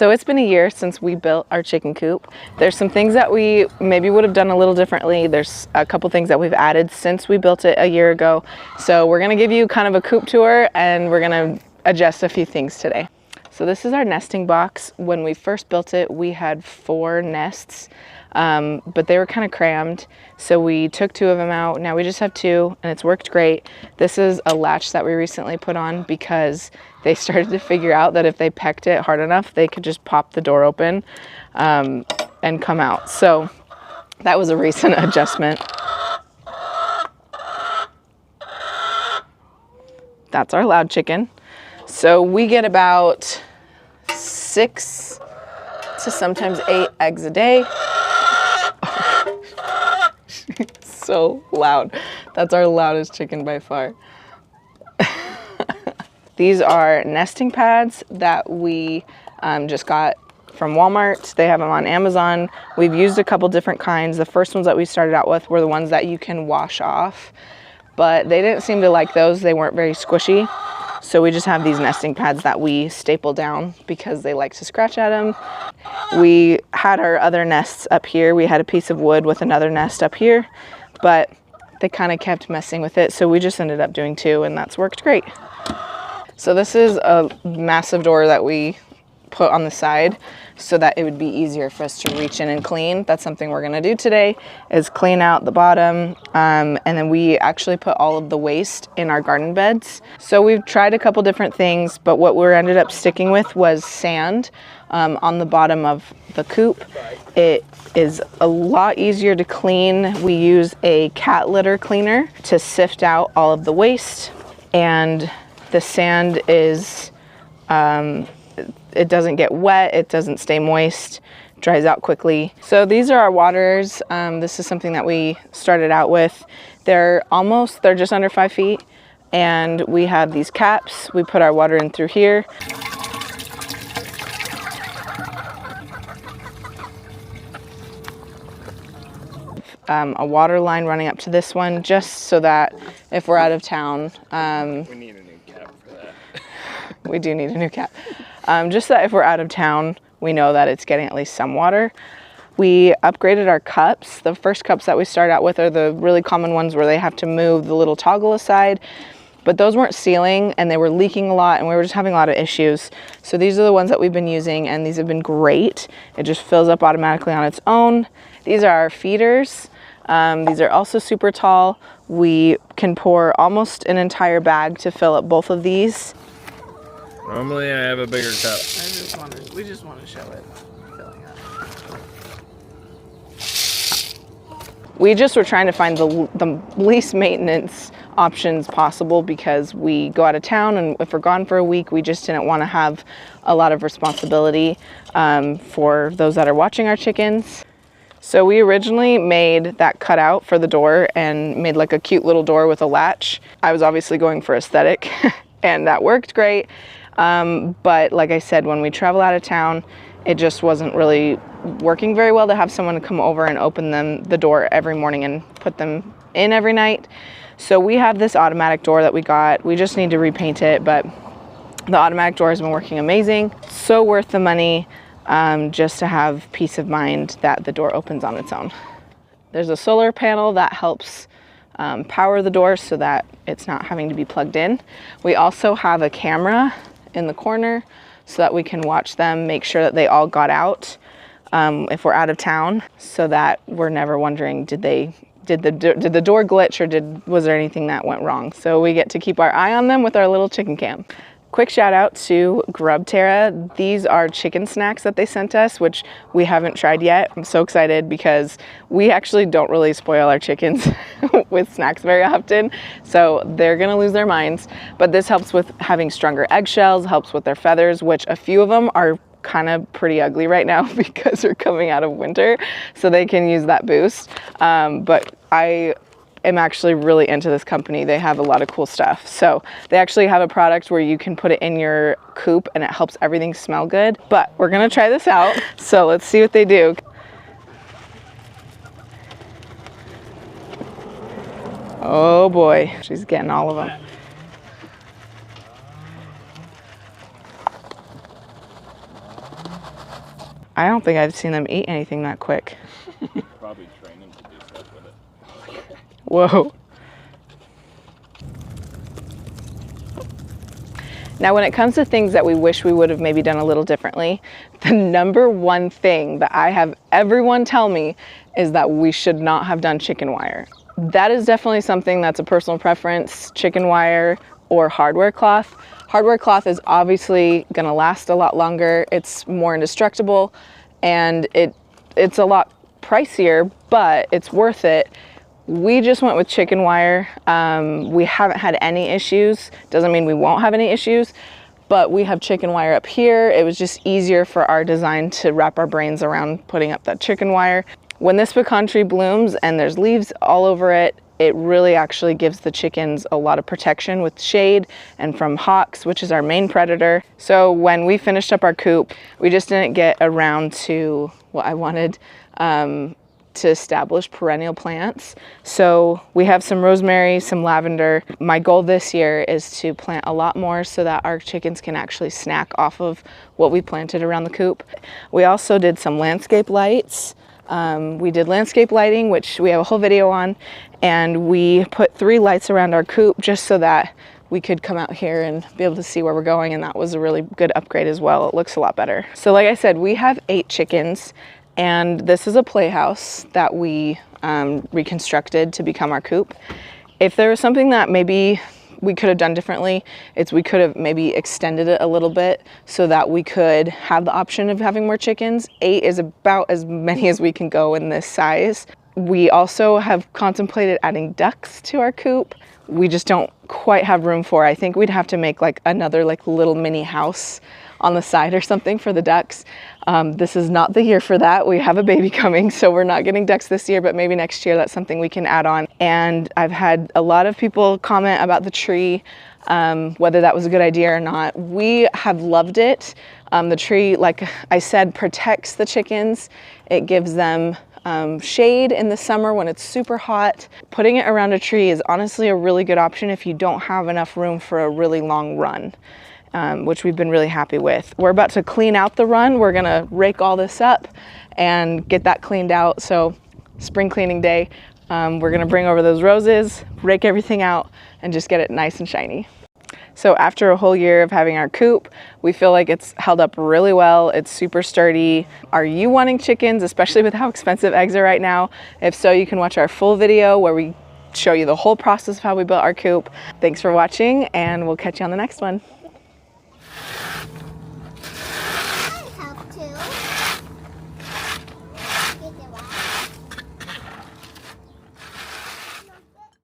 So it's been a year since we built our chicken coop. There's some things that we maybe would have done a little differently. There's a couple things that we've added since we built it a year ago. So we're gonna give you kind of a coop tour and we're gonna adjust a few things today. So this is our nesting box. When we first built it, we had 4 nests, but they were kind of crammed. So we took 2 of them out. Now we just have 2 and it's worked great. This is a latch that we recently put on because they started to figure out that if they pecked it hard enough, they could just pop the door open and come out. So that was a recent adjustment. That's our loud chicken. So we get about 6 to sometimes 8 eggs a day. So loud. That's our loudest chicken by far. These are nesting pads that we just got from Walmart. They have them on Amazon. We've used a couple different kinds. The first ones that we started out with were the ones that you can wash off, but they didn't seem to like those. They weren't very squishy. So we just have these nesting pads that we staple down because they like to scratch at them. We had our other nests up here. We had a piece of wood with another nest up here, but they kind of kept messing with it. So we just ended up doing 2 and that's worked great. So this is a massive door that we put on the side so that it would be easier for us to reach in and clean. That's something we're gonna do today, is clean out the bottom. And then we actually put all of the waste in our garden beds. So we've tried a couple different things, but what we ended up sticking with was sand on the bottom of the coop. It is a lot easier to clean. We use a cat litter cleaner to sift out all of the waste, and the sand is, it doesn't get wet, it doesn't stay moist, dries out quickly. So these are our waters. This is something that we started out with. They're just under 5 feet, and we have these caps. We put our water in through here. A water line running up to this one, just so that if we're out of town, we need a new cap for that. We do need a new cap. Just so that if we're out of town, we know that it's getting at least some water. We upgraded our cups. The first cups that we started out with are the really common ones where they have to move the little toggle aside, but those weren't sealing and they were leaking a lot and we were just having a lot of issues. So these are the ones that we've been using and these have been great. It just fills up automatically on its own. These are our feeders. These are also super tall. We can pour almost an entire bag to fill up both of these. Normally I have a bigger cup. We just want to show it filling up. We just were trying to find the least maintenance options possible because we go out of town, and if we're gone for a week, we just didn't want to have a lot of responsibility for those that are watching our chickens. So we originally made that cutout for the door and made like a cute little door with a latch. I was obviously going for aesthetic and that worked great. But like I said, when we travel out of town, it just wasn't really working very well to have someone come over and open the door every morning and put them in every night. So we have this automatic door that we got. We just need to repaint it, but the automatic door has been working amazing. So worth the money. Just to have peace of mind that the door opens on its own. There's a solar panel that helps power the door so that it's not having to be plugged in. We also have a camera in the corner so that we can watch them, make sure that they all got out if we're out of town, so that we're never wondering did the door glitch or was there anything that went wrong. So we get to keep our eye on them with our little chicken cam. Quick shout out to Grub Terra. These are chicken snacks that they sent us, which we haven't tried yet. I'm so excited because we actually don't really spoil our chickens with snacks very often. So they're gonna lose their minds. But this helps with having stronger eggshells, helps with their feathers, which a few of them are kind of pretty ugly right now because they're coming out of winter. So they can use that boost. But I am actually really into this company. They have a lot of cool stuff. So they actually have a product where you can put it in your coop and it helps everything smell good. But we're gonna try this out. So let's see what they do. Oh boy, she's getting all of them. I don't think I've seen them eat anything that quick. Probably train them to do stuff with it. Whoa. Now, when it comes to things that we wish we would have maybe done a little differently, the number one thing that I have everyone tell me is that we should not have done chicken wire. That is definitely something that's a personal preference, chicken wire or hardware cloth. Hardware cloth is obviously going to last a lot longer. It's more indestructible and it's a lot pricier, but it's worth it. We just went with chicken wire. We haven't had any issues. Doesn't mean we won't have any issues, but we have chicken wire up here. It was just easier for our design to wrap our brains around putting up that chicken wire. When this pecan tree blooms and there's leaves all over it, it really actually gives the chickens a lot of protection with shade and from hawks, which is our main predator. So when we finished up our coop, we just didn't get around to what I wanted to establish perennial plants. So we have some rosemary, some lavender. My goal this year is to plant a lot more so that our chickens can actually snack off of what we planted around the coop. We also did some landscape lights. We did landscape lighting, which we have a whole video on, and we put 3 lights around our coop just so that we could come out here and be able to see where we're going, and that was a really good upgrade as well. It looks a lot better. So like I said, we have 8 chickens, and this is a playhouse that we reconstructed to become our coop. If there was something that maybe we could have done differently, we could have maybe extended it a little bit so that we could have the option of having more chickens. 8 is about as many as we can go in this size. We also have contemplated adding ducks to our coop. We just don't quite have room for. I think we'd have to make like another like little mini house on the side or something for the ducks. This is not the year for that. We have a baby coming, so we're not getting ducks this year, but maybe next year that's something we can add on. And I've had a lot of people comment about the tree, whether that was a good idea or not. We have loved it. The tree, like I said, protects the chickens. It gives them shade in the summer when it's super hot. Putting it around a tree is honestly a really good option if you don't have enough room for a really long run. Which we've been really happy with. We're about to clean out the run. We're gonna rake all this up and get that cleaned out. So spring cleaning day, we're gonna bring over those roses, rake everything out, and just get it nice and shiny. So after a whole year of having our coop, we feel like it's held up really well. It's super sturdy. Are you wanting chickens, especially with how expensive eggs are right now? If so, you can watch our full video where we show you the whole process of how we built our coop. Thanks for watching, and we'll catch you on the next one.